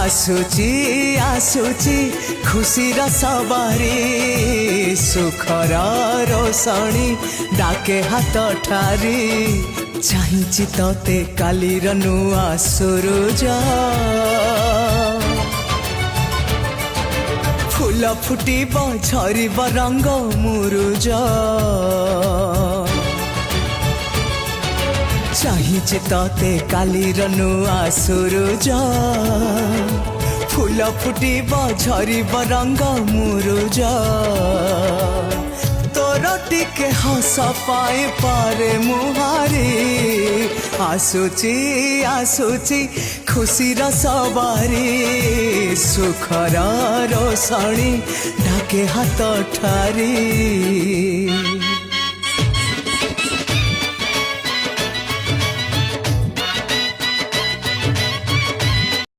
आसुची आसुची खुशीर सवारी सुखर रोशनी डाके हाथ ठारी चाहिची तते कालीर नुआ सूरज फूल फुटिब झरिब रंग मुरुज चाहिए तते कालीर नुआ सूरज फूल फुटिब झरिब रंग मुरुज तोर टिके हस पाए पारे मुहारी आसुची आसुची खुशीर सवारी सुखर रोशनी ढाके हाथ ठारी।